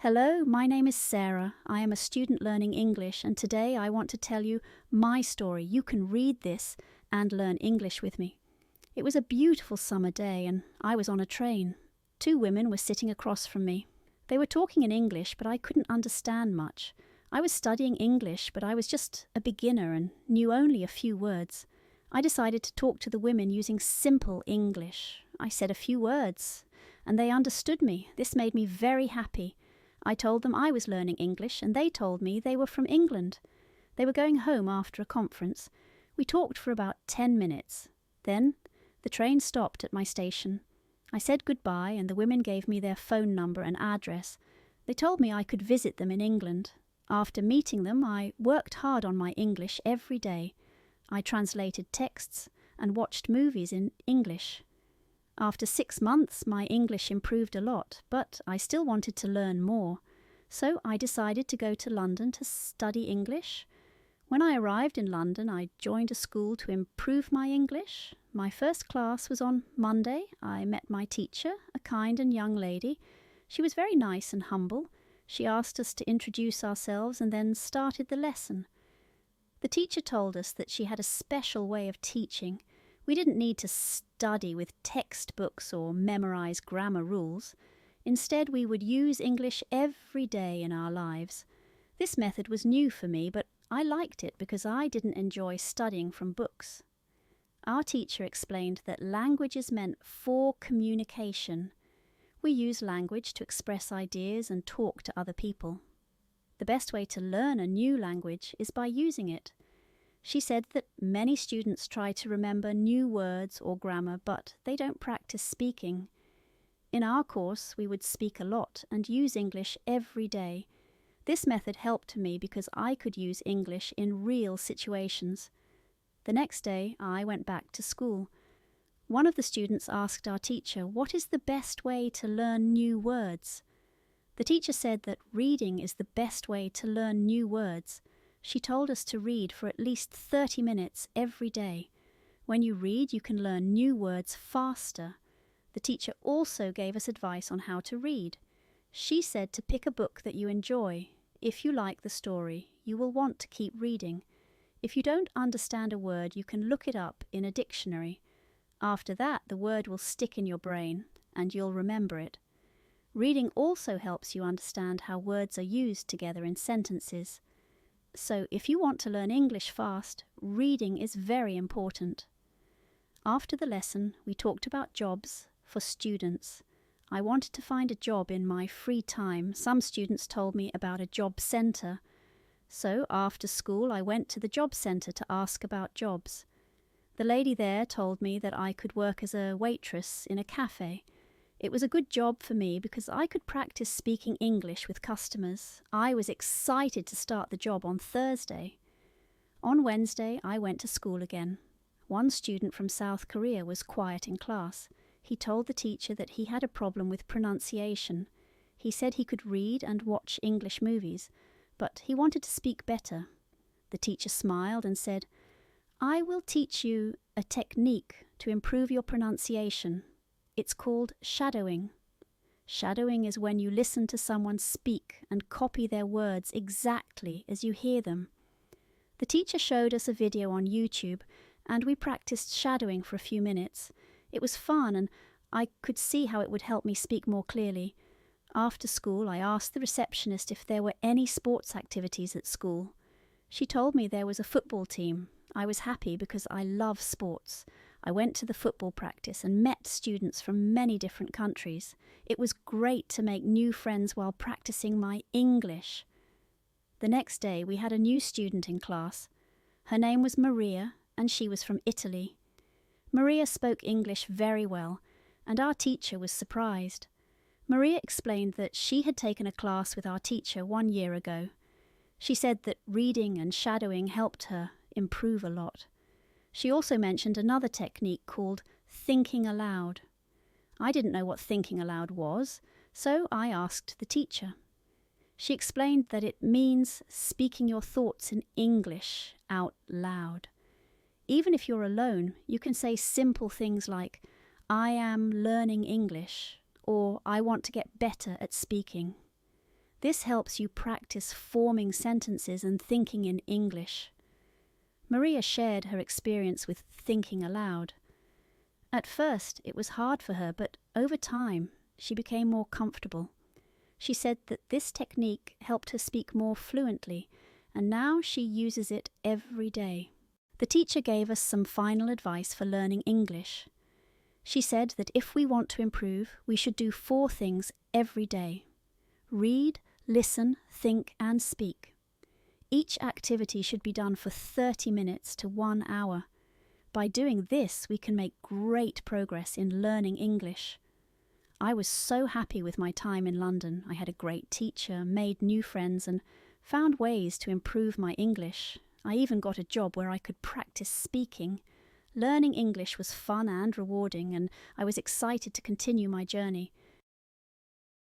Hello, my name is Sarah. I am a student learning English, and today I want to tell you my story. You can read this and learn English with me. It was a beautiful summer day and I was on a train. Two women were sitting across from me. They were talking in English, but I couldn't understand much. I was studying English, but I was just a beginner and knew only a few words. I decided to talk to the women using simple English. I said a few words, and they understood me. This made me very happy. I told them I was learning English, and they told me they were from England. They were going home after a conference. We talked for about 10 minutes. Then the train stopped at my station. I said goodbye, and the women gave me their phone number and address. They told me I could visit them in England. After meeting them, I worked hard on my English every day. I translated texts and watched movies in English. After 6 months, my English improved a lot, but I still wanted to learn more. So I decided to go to London to study English. When I arrived in London, I joined a school to improve my English. My first class was on Monday. I met my teacher, a kind and young lady. She was very nice and humble. She asked us to introduce ourselves and then started the lesson. The teacher told us that she had a special way of teaching. We didn't need to study with textbooks or memorize grammar rules. Instead, we would use English every day in our lives. This method was new for me, but I liked it because I didn't enjoy studying from books. Our teacher explained that language is meant for communication. We use language to express ideas and talk to other people. The best way to learn a new language is by using it. She said that many students try to remember new words or grammar, but they don't practice speaking. In our course, we would speak a lot and use English every day. This method helped me because I could use English in real situations. The next day, I went back to school. One of the students asked our teacher, "What is the best way to learn new words?" The teacher said that reading is the best way to learn new words. She told us to read for at least 30 minutes every day. When you read, you can learn new words faster. The teacher also gave us advice on how to read. She said to pick a book that you enjoy. If you like the story, you will want to keep reading. If you don't understand a word, you can look it up in a dictionary. After that, the word will stick in your brain and you'll remember it. Reading also helps you understand how words are used together in sentences. So if you want to learn English fast, reading is very important. After the lesson, we talked about jobs for students. I wanted to find a job in my free time. Some students told me about a job centre. So after school, I went to the job centre to ask about jobs. The lady there told me that I could work as a waitress in a cafe. It was a good job for me because I could practice speaking English with customers. I was excited to start the job on Thursday. On Wednesday, I went to school again. One student from South Korea was quiet in class. He told the teacher that he had a problem with pronunciation. He said he could read and watch English movies, but he wanted to speak better. The teacher smiled and said, "I will teach you a technique to improve your pronunciation. It's called shadowing. Shadowing is when you listen to someone speak and copy their words exactly as you hear them." The teacher showed us a video on YouTube and we practiced shadowing for a few minutes. It was fun and I could see how it would help me speak more clearly. After school, I asked the receptionist if there were any sports activities at school. She told me there was a football team. I was happy because I love sports. I went to the football practice and met students from many different countries. It was great to make new friends while practicing my English. The next day, we had a new student in class. Her name was Maria, and she was from Italy. Maria spoke English very well, and our teacher was surprised. Maria explained that she had taken a class with our teacher 1 year ago. She said that reading and shadowing helped her improve a lot. She also mentioned another technique called thinking aloud. I didn't know what thinking aloud was, so I asked the teacher. She explained that it means speaking your thoughts in English out loud. Even if you're alone, you can say simple things like, "I am learning English," or "I want to get better at speaking." This helps you practice forming sentences and thinking in English. Maria shared her experience with thinking aloud. At first, it was hard for her, but over time, she became more comfortable. She said that this technique helped her speak more fluently, and now she uses it every day. The teacher gave us some final advice for learning English. She said that if we want to improve, we should do 4 things every day: read, listen, think, and speak. Each activity should be done for 30 minutes to 1 hour. By doing this, we can make great progress in learning English. I was so happy with my time in London. I had a great teacher, made new friends, and found ways to improve my English. I even got a job where I could practice speaking. Learning English was fun and rewarding, and I was excited to continue my journey.